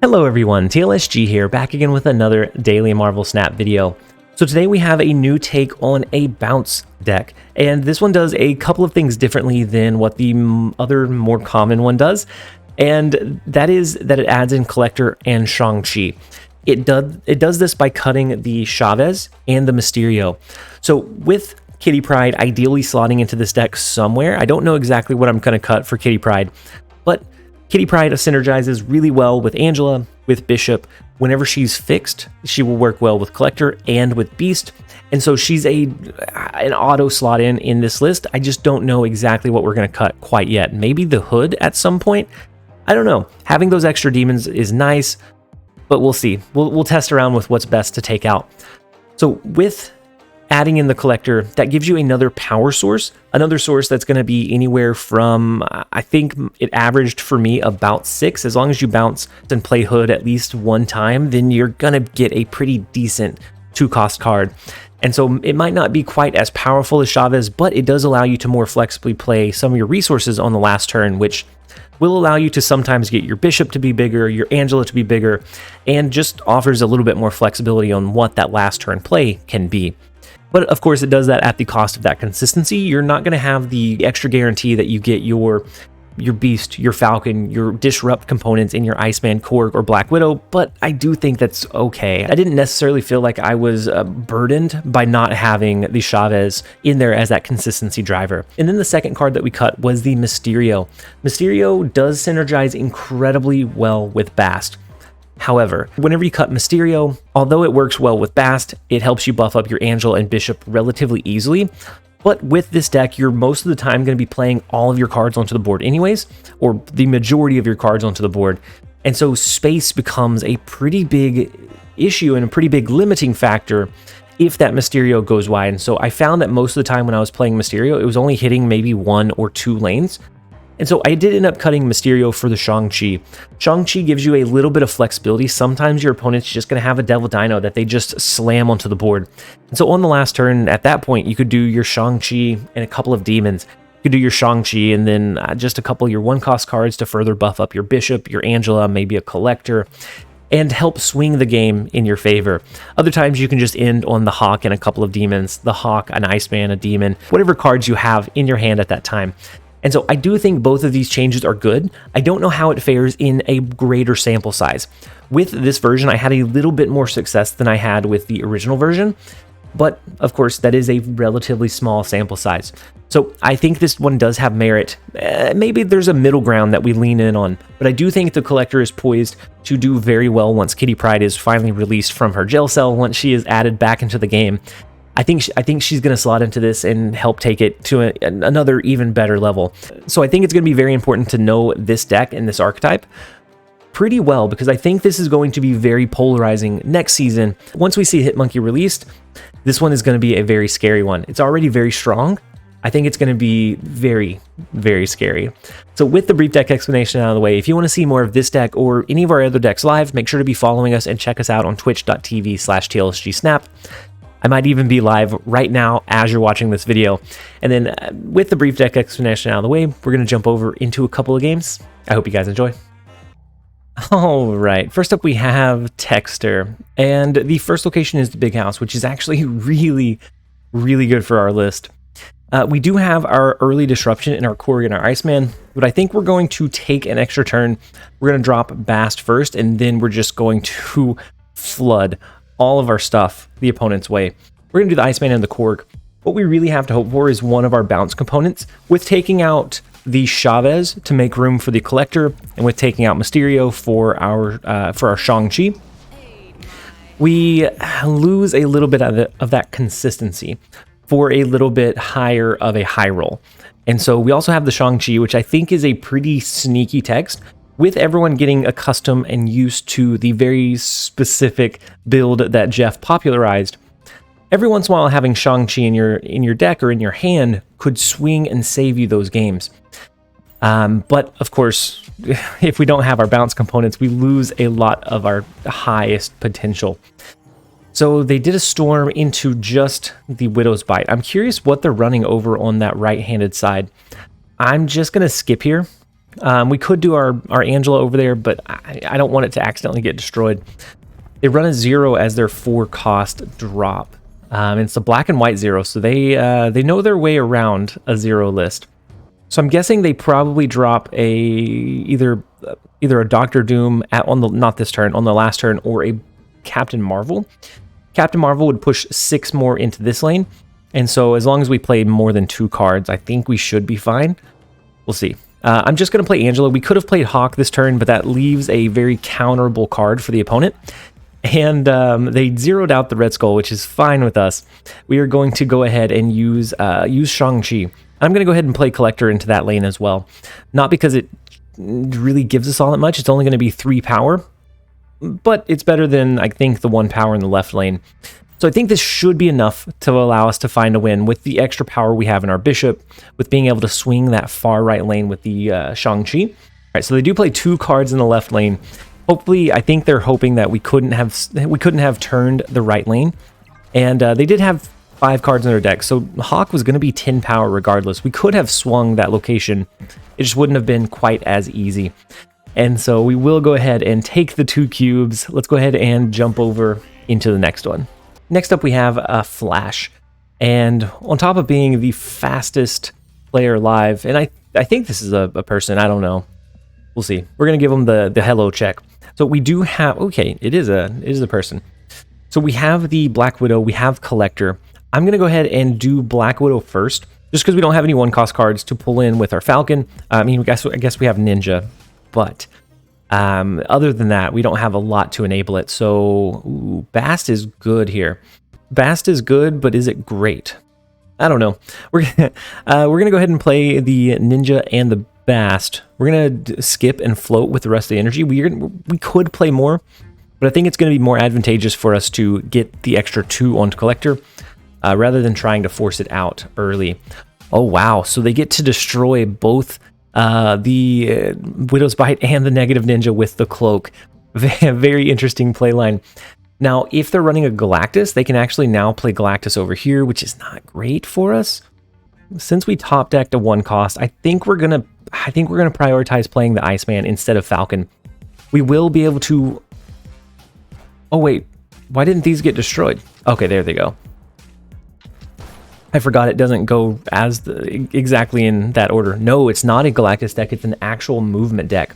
Hello everyone, TLSG here, back again with another Daily Marvel Snap video. So today we have a new take on a bounce deck, and this one does a couple of things differently than what the other more common one does, and that is that it adds in Collector and Shang Chi. It does this by cutting the Chavez and the Mysterio. So with Kitty Pryde ideally slotting into this deck somewhere, I don't know exactly what I'm going to cut for Kitty Pryde, but Kitty Pryde synergizes really well with Angela, with Bishop. Whenever she's fixed, she will work well with Collector and with Beast. And so she's an auto slot in this list. I just don't know exactly what we're going to cut quite yet. Maybe the Hood at some point. I don't know. Having those extra demons is nice, but we'll see. We'll test around with what's best to take out. So with adding in the Collector, that gives you another power source, another source that's going to be anywhere from, I think it averaged for me about 6. As long as you bounce and play Hood at least one time, then you're going to get a pretty decent 2-cost card. And so it might not be quite as powerful as Chavez, but it does allow you to more flexibly play some of your resources on the last turn, which will allow you to sometimes get your Bishop to be bigger, your Angela to be bigger, and just offers a little bit more flexibility on what that last turn play can be. But of course, it does that at the cost of that consistency. You're not going to have the extra guarantee that you get your Beast, your Falcon, your Disrupt components in your Iceman, Korg, or Black Widow, but I do think that's okay. I didn't necessarily feel like I was burdened by not having the Chavez in there as that consistency driver. And then the second card that we cut was the Mysterio. Mysterio does synergize incredibly well with Bast. However, whenever you cut Mysterio, although it works well with Bast, it helps you buff up your Angel and Bishop relatively easily. But with this deck, you're most of the time going to be playing all of your cards onto the board anyways, or the majority of your cards onto the board. And so space becomes a pretty big issue and a pretty big limiting factor if that Mysterio goes wide. And so I found that most of the time when I was playing Mysterio, it was only hitting maybe 1 or 2 lanes. And so I did end up cutting Mysterio for the Shang-Chi. Shang-Chi gives you a little bit of flexibility. Sometimes your opponent's just going to have a Devil Dino that they just slam onto the board. And so on the last turn, at that point, you could do your Shang-Chi and a couple of demons. You could do your Shang-Chi and then just a couple of your 1-cost cards to further buff up your Bishop, your Angela, maybe a Collector, and help swing the game in your favor. Other times you can just end on the Hawk and a couple of demons, the Hawk, an Iceman, a demon, whatever cards you have in your hand at that time. And so I do think both of these changes are good. I don't know how it fares in a greater sample size. With this version, I had a little bit more success than I had with the original version, but of course that is a relatively small sample size. So I think this one does have merit. Maybe there's a middle ground that we lean in on, but I do think the Collector is poised to do very well once Kitty Pryde is finally released from her jail cell, once she is added back into the game. I think she's going to slot into this and help take it to another even better level. So I think it's going to be very important to know this deck and this archetype pretty well, because I think this is going to be very polarizing next season. Once we see Hitmonkey released, this one is going to be a very scary one. It's already very strong. I think it's going to be very, very scary. So with the brief deck explanation out of the way, if you want to see more of this deck or any of our other decks live, make sure to be following us and check us out on twitch.tv/TLSGSnap. I might even be live right now as you're watching this video. And then with the brief deck explanation out of the way, we're going to jump over into a couple of games. I hope you guys enjoy. All right, first up we have Texter. And the first location is the Big House, which is actually really, really good for our list. We do have our early disruption in our Korg and our Iceman, but I think we're going to take an extra turn. We're going to drop Bast first, and then we're just going to flood all of our stuff the opponent's way. We're going to do the Iceman and the Korg. What we really have to hope for is one of our bounce components. With taking out the Chavez to make room for the Collector, and with taking out Mysterio for our Shang-Chi, we lose a little bit of that consistency for a little bit higher of a high roll. And so we also have the Shang-Chi, which I think is a pretty sneaky text, with everyone getting accustomed and used to the very specific build that Jeff popularized. Every once in a while, having Shang-Chi in your deck or in your hand could swing and save you those games. But of course, if we don't have our bounce components, we lose a lot of our highest potential. So they did a storm into just the Widow's Bite. I'm curious what they're running over on that right-handed side. I'm just going to skip here, We could do our Angela over there, but I don't want it to accidentally get destroyed. They run a 0 as their 4 cost drop. It's a black and white 0, so they know their way around a 0 list. So I'm guessing they probably drop either a Doctor Doom not this turn, on the last turn, or a Captain Marvel. Captain Marvel would push 6 more into this lane, and so as long as we play more than 2 cards, I think we should be fine. We'll see. I'm just going to play Angela. We could have played Hawk this turn, but that leaves a very counterable card for the opponent. And they zeroed out the Red Skull, which is fine with us. We are going to go ahead and use Shang-Chi. I'm going to go ahead and play Collector into that lane as well. Not because it really gives us all that much. It's only going to be 3 power. But it's better than, I think, the 1 power in the left lane. So I think this should be enough to allow us to find a win with the extra power we have in our Bishop, with being able to swing that far right lane with the Shang-Chi. All right, so they do play 2 cards in the left lane. Hopefully, I think they're hoping that we couldn't have turned the right lane. And they did have 5 cards in their deck, so Hawk was going to be 10 power regardless. We could have swung that location. It just wouldn't have been quite as easy. And so we will go ahead and take the 2 cubes. Let's go ahead and jump over into the next one. Next up, we have a Flash. And on top of being the fastest player alive, and I think this is a person, I don't know. We'll see. We're going to give them the hello check. So we do have, okay, it is a person. So we have the Black Widow, we have Collector. I'm going to go ahead and do Black Widow first, just because we don't have any 1-cost cards to pull in with our Falcon. I guess we have Ninja, but other than that, we don't have a lot to enable it. So Bast is good here. Bast is good, but is it great? I don't know. We're gonna go ahead and play the Ninja and the Bast. We're gonna skip and float with the rest of the energy. We could play more, but I think it's gonna be more advantageous for us to get the extra 2 onto Collector rather than trying to force it out early. Oh wow! So they get to destroy both the Widow's Bite and the Negative Ninja with the Cloak. Very interesting playline. Now, if they're running a Galactus, they can actually now play Galactus over here, which is not great for us. Since we top decked a 1 cost, I think we're gonna prioritize playing the Iceman instead of Falcon. We will be able to. Oh wait, why didn't these get destroyed? Okay, there they go. I forgot it doesn't go as exactly in that order. No, it's not a Galactus deck. It's an actual movement deck.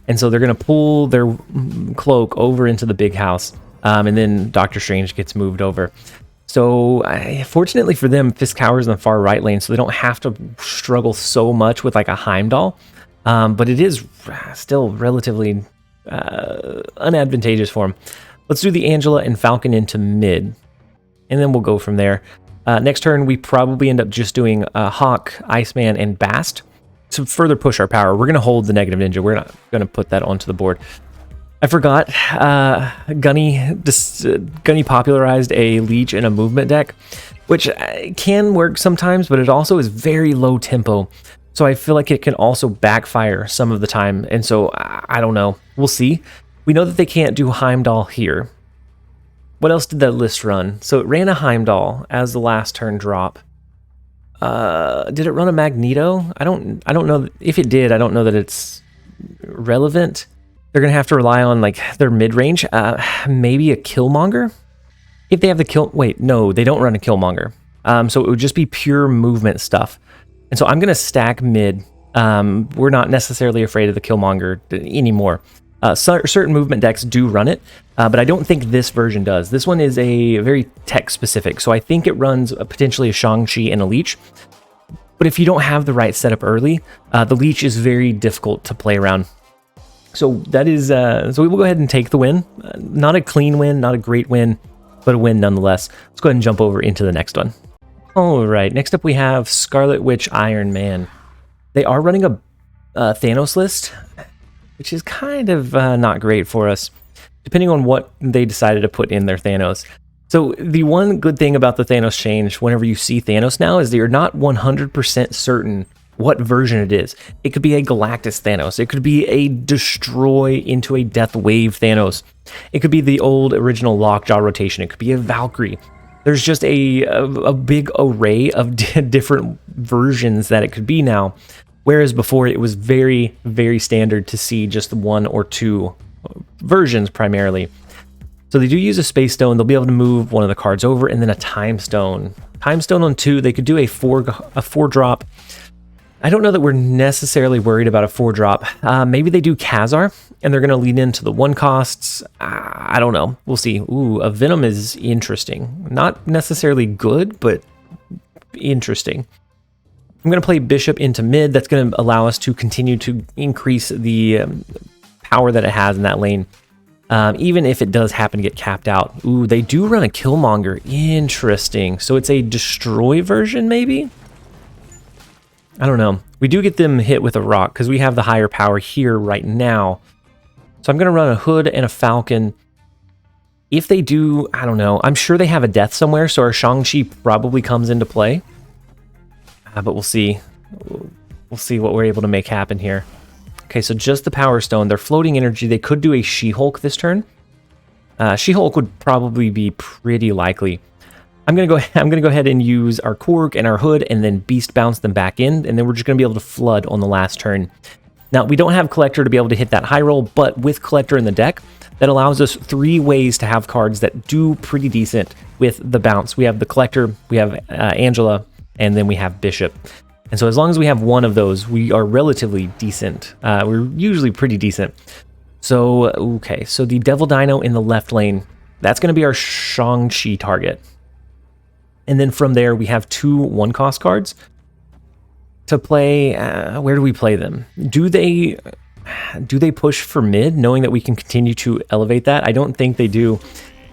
And so they're going to pull their Cloak over into the big house. And then Doctor Strange gets moved over. So fortunately for them, Fisk Cower's in the far right lane, so they don't have to struggle so much with like a Heimdall. But it is still relatively unadvantageous for them. Let's do the Angela and Falcon into mid. And then we'll go from there. Next turn, we probably end up just doing Hawk, Iceman, and Bast to further push our power. We're going to hold the Negative Ninja. We're not going to put that onto the board. I forgot, Gunny popularized a Leech in a movement deck, which can work sometimes, but it also is very low tempo. So I feel like it can also backfire some of the time. And so I don't know. We'll see. We know that they can't do Heimdall here. What else did that list run? So it ran a Heimdall as the last turn drop. Did it run a Magneto? I don't know. If it did, I don't know that it's relevant. They're going to have to rely on like their mid-range. Maybe a Killmonger? If they have the kill... Wait, no, they don't run a Killmonger. So it would just be pure movement stuff. And so I'm going to stack mid. We're not necessarily afraid of the Killmonger anymore. Certain movement decks do run it, but I don't think this version does. This one is a very tech-specific, so I think it runs potentially a Shang-Chi and a Leech. But if you don't have the right setup early, the Leech is very difficult to play around. So that is, so we will go ahead and take the win. Not a clean win, not a great win, but a win nonetheless. Let's go ahead and jump over into the next one. All right, next up we have Scarlet Witch, Iron Man. They are running a Thanos list, which is kind of not great for us, depending on what they decided to put in their Thanos. So the one good thing about the Thanos change, whenever you see Thanos now, is that you're not 100% certain what version it is. It could be a Galactus Thanos. It could be a Destroy into a Death Wave Thanos. It could be the old original Lockjaw rotation. It could be a Valkyrie. There's just a big array of different versions that it could be now. Whereas before it was very, very standard to see just one or two versions primarily. So they do use a space stone. They'll be able to move one of the cards over, and then a time stone. Time stone on 2. They could do a 4-drop. I don't know that we're necessarily worried about a 4-drop. Maybe they do Khazar, and they're going to lean into the 1 costs. I don't know. We'll see. Ooh, a Venom is interesting. Not necessarily good, but interesting. I'm going to play Bishop into mid. That's going to allow us to continue to increase the power that it has in that lane. Even if it does happen to get capped out. Ooh, they do run a Killmonger. Interesting. So it's a destroy version, maybe? I don't know. We do get them hit with a rock because we have the higher power here right now. So I'm going to run a Hood and a Falcon. If they do, I don't know. I'm sure they have a death somewhere, so our Shang-Chi probably comes into play. But we'll see. We'll see what we're able to make happen here. Okay, so just the Power Stone. They're floating energy. They could do a She-Hulk this turn. She-Hulk would probably be pretty likely. I'm gonna go ahead and use our Korg and our Hood, and then Beast bounce them back in, and then we're just gonna be able to flood on the last turn. Now we don't have Collector to be able to hit that high roll, but with Collector in the deck, that allows us 3 ways to have cards that do pretty decent with the bounce. We have the Collector, we have Angela, and then we have Bishop. And so as long as we have one of those, we are relatively decent. We're usually pretty decent. So okay, so the Devil Dino in the left lane, that's gonna be our Shang-Chi target. And then from there, we have 2 1-cost cards to play. Where do we play them? Do they push for mid, knowing that we can continue to elevate that? I don't think they do.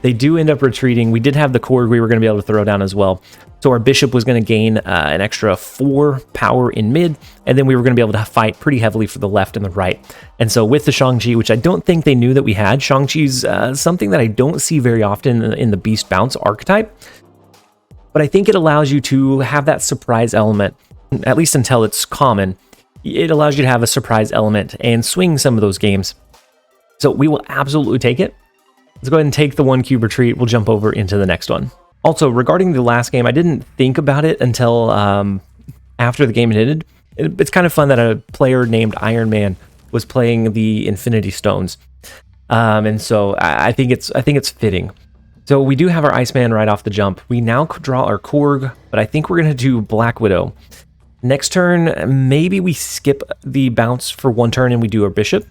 They do end up retreating. We did have the Korg we were going to be able to throw down as well. So our Bishop was going to gain an extra 4 power in mid, and then we were going to be able to fight pretty heavily for the left and the right. And so with the Shang-Chi, which I don't think they knew that we had, Shang-Chi's something that I don't see very often in the Beast Bounce archetype. But I think it allows you to have that surprise element, at least until it's common. It allows you to have a surprise element and swing some of those games. So we will absolutely take it. Let's go ahead and take the 1-cube retreat. We'll jump over into the next one. Also, regarding the last game, I didn't think about it until after the game had ended. It's kind of fun that a player named Iron Man was playing the Infinity Stones. And so I think it's fitting. So we do have our Iceman right off the jump. We now draw our Korg, but I think we're going to do Black Widow. Next turn, maybe we skip the bounce for 1 turn and we do our Bishop.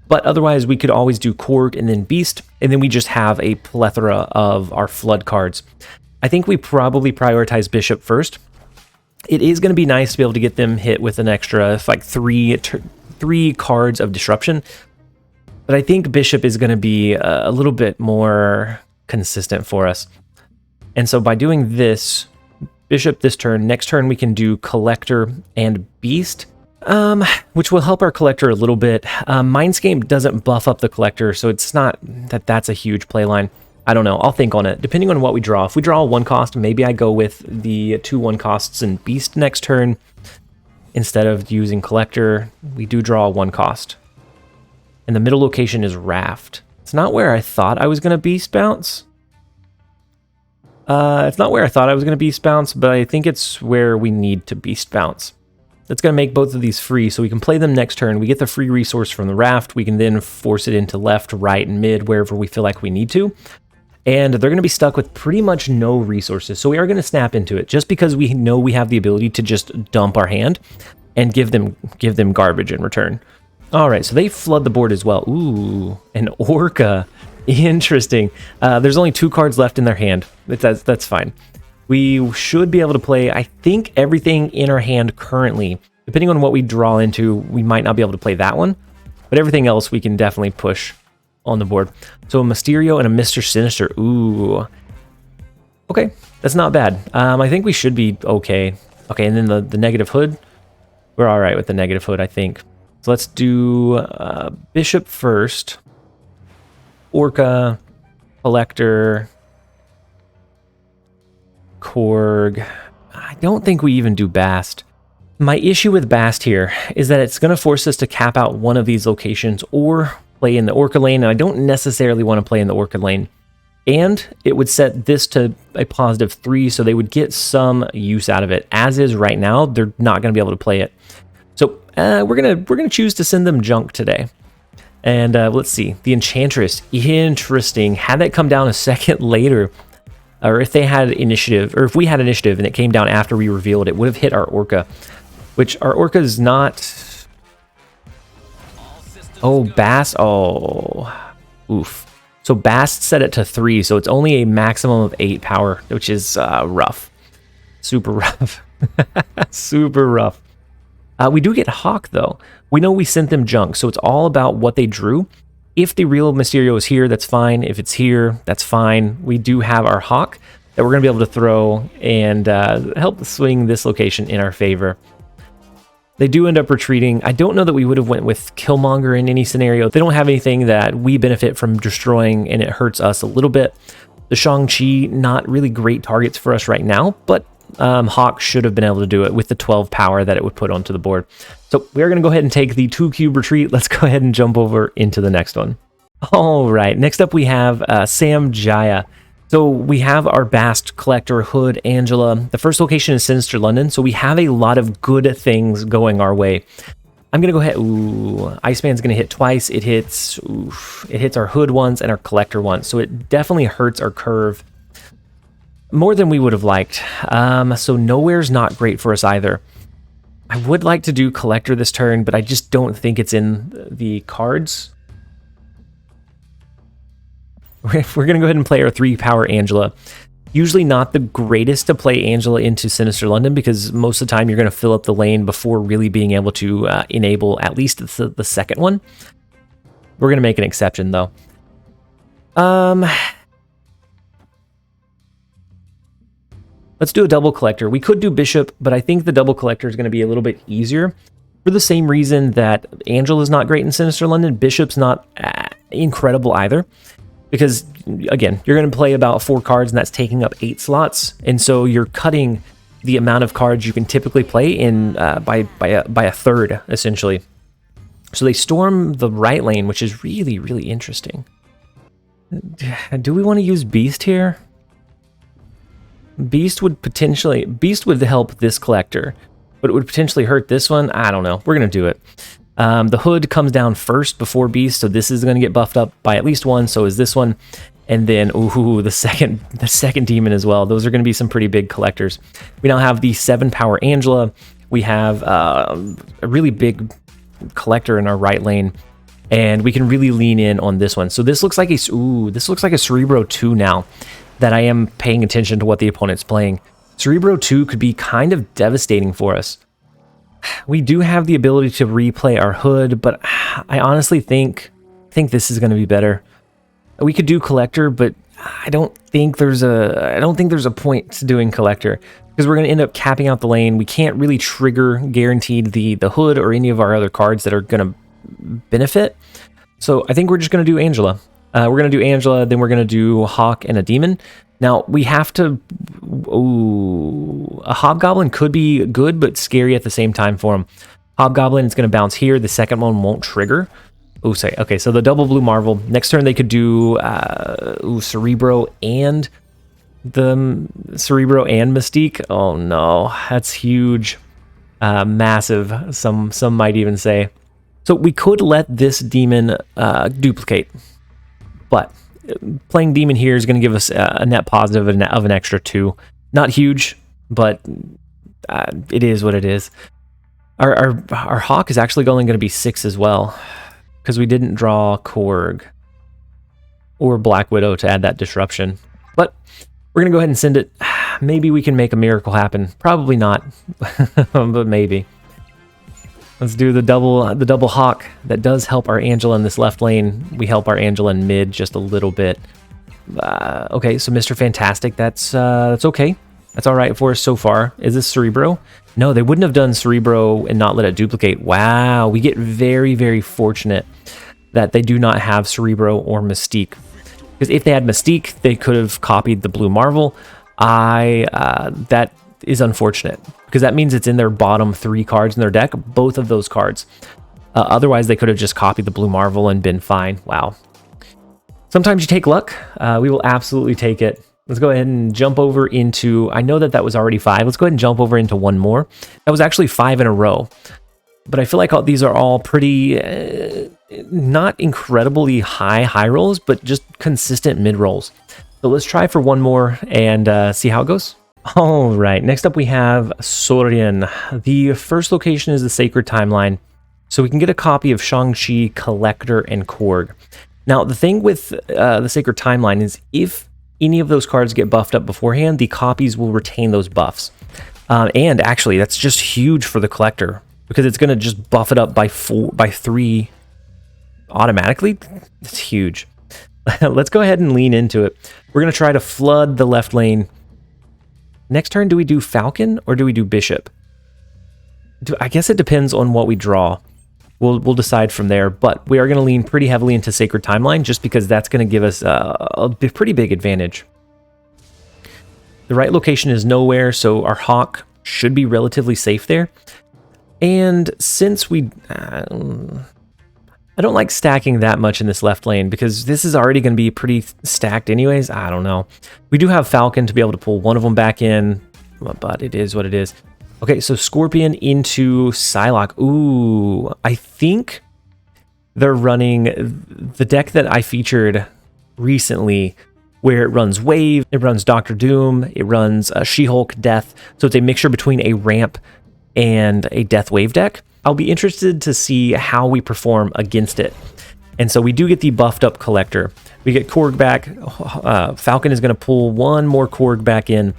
But otherwise, we could always do Korg and then Beast, and then we just have a plethora of our Flood cards. I think we probably prioritize Bishop first. It is going to be nice to be able to get them hit with an extra, like 3 cards of disruption. But I think Bishop is going to be a little bit more consistent for us. And so by doing this, Bishop this turn, next turn we can do Collector and Beast, which will help our Collector a little bit. Mindscape doesn't buff up the Collector, so it's not that's a huge play line. I don't know. I'll think on it, depending on what we draw. If we draw a 1-cost, maybe I go with the 2 1-costs and Beast next turn. Instead of using Collector, we do draw a 1-cost. And the middle location is Raft. It's not where I thought I was going to Beast Bounce. It's not where I thought I was going to Beast Bounce, but I think it's where we need to Beast Bounce. That's going to make both of these free, so we can play them next turn. We get the free resource from the Raft. We can then force it into left, right, and mid, wherever we feel like we need to. And they're going to be stuck with pretty much no resources, so we are going to snap into it, just because we know we have the ability to just dump our hand and give them garbage in return. All right, so they flood the board as well. Ooh, an Orca. Interesting. There's only 2 cards left in their hand. That's fine. We should be able to play, I think, everything in our hand currently. Depending on what we draw into, we might not be able to play that one. But everything else we can definitely push on the board. So a Mysterio and a Mr. Sinister. Ooh. Okay, that's not bad. I think we should be okay. Okay, and then the negative hood. We're all right with the negative hood, I think. So let's do Bishop first. Orca, Collector, Korg. I don't think we even do Bast. My issue with Bast here is that it's going to force us to cap out one of these locations or play in the Orca lane, and I don't necessarily want to play in the Orca lane. And it would set this to a +3, so they would get some use out of it. As is right now, they're not going to be able to play it. So we're gonna choose to send them junk today. And let's see, the Enchantress, interesting. Had that come down a second later, or if they had initiative, or if we had initiative and it came down after we revealed it, would have hit our Orca, which our Orca is not. Oh, Bass. Oh, oof. So Bass set it to 3, so it's only a maximum of 8 power, which is rough. Super rough. Super rough. We do get Hawk, though. We know we sent them junk, so it's all about what they drew. If the real Mysterio is here, that's fine. If it's here, that's fine. We do have our Hawk that we're going to be able to throw and help swing this location in our favor. They do end up retreating. I don't know that we would have went with Killmonger in any scenario. They don't have anything that we benefit from destroying, and it hurts us a little bit. The Shang-Chi, not really great targets for us right now, but Hawk should have been able to do it with the 12 power that it would put onto the board. So we're going to go ahead and take the 2-cube retreat. Let's go ahead and jump over into the next one. All right, next up we have Sam Jaya. So we have our Bast, Collector, Hood, Angela. The first location is Sinister London, so we have a lot of good things going our way. I'm going to go ahead. Ooh, Iceman's going to hit twice. It hits our Hood once and our Collector once, so it definitely hurts our curve more than we would have liked. So Nowhere's not great for us either. I would like to do Collector this turn, but I just don't think it's in the cards. We're going to go ahead and play our 3-power Angela. Usually not the greatest to play Angela into Sinister London, because most of the time you're going to fill up the lane before really being able to enable at least the second one. We're going to make an exception, though. Let's do a double Collector. We could do Bishop, but I think the double Collector is going to be a little bit easier. For the same reason that Angela's not great in Sinister London, Bishop's not incredible either. Because, again, you're going to play about 4 cards, and that's taking up 8 slots. And so you're cutting the amount of cards you can typically play in by a third, essentially. So they storm the right lane, which is really, really interesting. Do we want to use Beast here? Beast would help this Collector, but it would potentially hurt this one. I don't know. We're going to do it. The Hood comes down first before Beast, so this is going to get buffed up by at least 1, so is this one. And then, ooh, the second demon as well. Those are going to be some pretty big Collectors. We now have the 7-power Angela. We have a really big Collector in our right lane, and we can really lean in on this one. So this looks like a Cerebro 2 now that I am paying attention to what the opponent's playing. Cerebro 2 could be kind of devastating for us. We do have the ability to replay our Hood, but I honestly think this is going to be better. We could do Collector, but I don't think there's a point to doing Collector, because we're going to end up capping out the lane. We can't really trigger guaranteed the Hood or any of our other cards that are going to benefit. So I think we're just going to do Angela. We're going to do Angela, then we're going to do Hawk and a Demon. Now, we have to... Ooh, a Hobgoblin could be good, but scary at the same time for him. Hobgoblin is going to bounce here. The second one won't trigger. Ooh, say, okay, so the double blue Marvel. Next turn, they could do Cerebro and Mystique. Oh, no. That's huge. Massive, some might even say. So we could let this Demon duplicate, but... playing Demon here is going to give us a net positive of an extra 2. Not huge, but it is what it is. Our Hawk is actually only going to be 6 as well, because we didn't draw Korg or Black Widow to add that disruption. But we're going to go ahead and send it. Maybe we can make a miracle happen. Probably not, but maybe. Let's do the double Hawk. That does help our Angela in this left lane. We help our Angela in mid just a little bit. Okay, so Mr. Fantastic, that's okay. That's all right for us so far. Is this Cerebro? No, they wouldn't have done Cerebro and not let it duplicate. Wow, we get very, very fortunate that they do not have Cerebro or Mystique. Because if they had Mystique, they could have copied the Blue Marvel. That is unfortunate, because that means it's in their bottom 3 cards in their deck, both of those cards. Otherwise, they could have just copied the Blue Marvel and been fine. Wow. Sometimes you take luck. We will absolutely take it. Let's go ahead and jump over into... I know that was already 5. Let's go ahead and jump over into one more. That was actually 5 in a row. but I feel like these are all pretty, not incredibly high rolls, but just consistent mid rolls. So let's try for one more and see how it goes. All right, next up we have Sorin. The first location is the Sacred Timeline, so we can get a copy of Shang-Chi, Collector, and Korg. Now, the thing with the Sacred Timeline is if any of those cards get buffed up beforehand, the copies will retain those buffs. And actually, that's just huge for the Collector, because it's going to just buff it up by 3 automatically. It's huge. Let's go ahead and lean into it. We're going to try to flood the left lane. Next turn, do we do Falcon or do we do Bishop? I guess it depends on what we draw. We'll decide from there, but we are going to lean pretty heavily into Sacred Timeline just because that's going to give us a pretty big advantage. The right location is nowhere, so our Hawk should be relatively safe there. And since we... I don't like stacking that much in this left lane because this is already going to be pretty stacked anyways. I don't know. We do have Falcon to be able to pull one of them back in, but it is what it is. Okay, so Scorpion into Psylocke. Ooh, I think they're running the deck that I featured recently where it runs Wave, it runs Doctor Doom, it runs She-Hulk, Death. So it's a mixture between a Ramp and a Death Wave deck. I'll be interested to see how we perform against it. And so we do get the buffed up Collector. We get Korg back. Falcon is going to pull one more Korg back in.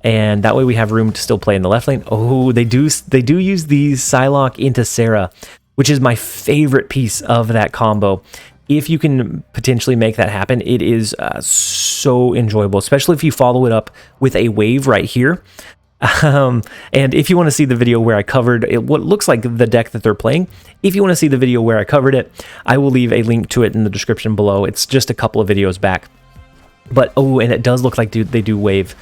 And that way we have room to still play in the left lane. Oh, they do use the Psylocke into Sarah, which is my favorite piece of that combo. If you can potentially make that happen, it is so enjoyable, especially if you follow it up with a Wave right here. And if you want to see the video where I covered it, what looks like the deck that they're playing, if you want to see the video where I covered it, I will leave a link to it in the description below. It's just a couple of videos back. But, oh, and it does look like they do Wave.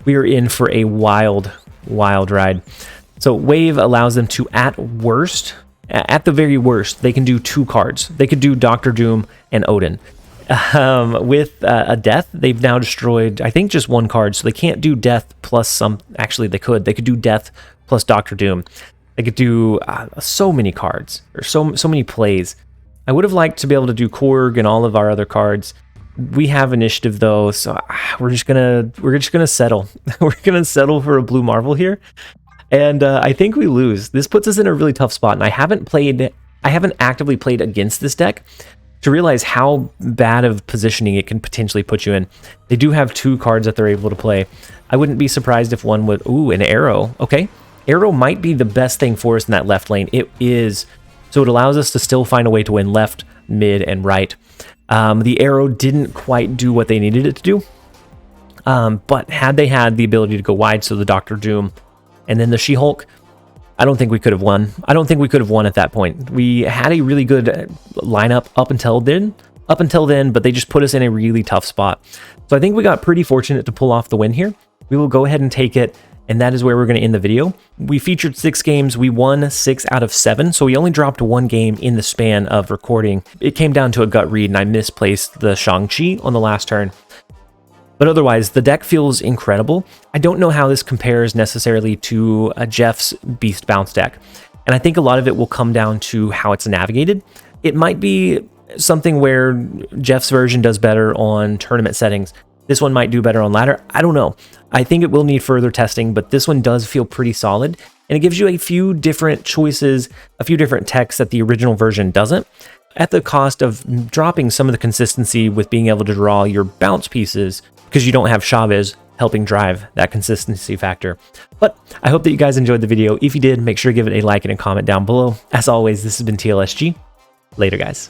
We are in for a wild ride. So Wave allows them to, at the very worst, they can do 2 cards. They could do Doctor Doom and Odin. With a Death, they've now destroyed, I think, just 1 card, so they can't do Death plus some. Actually, they could do Death plus Doctor Doom. They could do so many cards, or so many plays. I would have liked to be able to do Korg and all of our other cards. We have initiative though, so we're just gonna settle. We're gonna settle for a blue Marvel here, and I think we lose. This puts us in a really tough spot, and I haven't actively played against this deck to realize how bad of positioning it can potentially put you in. They do have 2 cards that they're able to play. I wouldn't be surprised if one would... Ooh, an Arrow. Okay. Arrow might be the best thing for us in that left lane. It is. So it allows us to still find a way to win left, mid, and right. The Arrow didn't quite do what they needed it to do. But had they had the ability to go wide, so the Doctor Doom and then the She-Hulk, I don't think we could have won. I don't think we could have won at that point. We had a really good lineup up until then, but they just put us in a really tough spot. So I think we got pretty fortunate to pull off the win here. We will go ahead and take it, and that is where we're going to end the video. We featured 6 games. We won 6 out of 7, so we only dropped 1 game in the span of recording. It came down to a gut read, and I misplaced the Shang-Chi on the last turn. But otherwise, the deck feels incredible. I don't know how this compares necessarily to Jeff's Beast Bounce deck. And I think a lot of it will come down to how it's navigated. It might be something where Jeff's version does better on tournament settings. This one might do better on ladder. I don't know. I think it will need further testing, but this one does feel pretty solid. And it gives you a few different choices, a few different techs that the original version doesn't, at the cost of dropping some of the consistency with being able to draw your bounce pieces, because you don't have Chavez helping drive that consistency factor. But I hope that you guys enjoyed the video. If you did, make sure to give it a like and a comment down below. As always, this has been TLSG. Later, guys.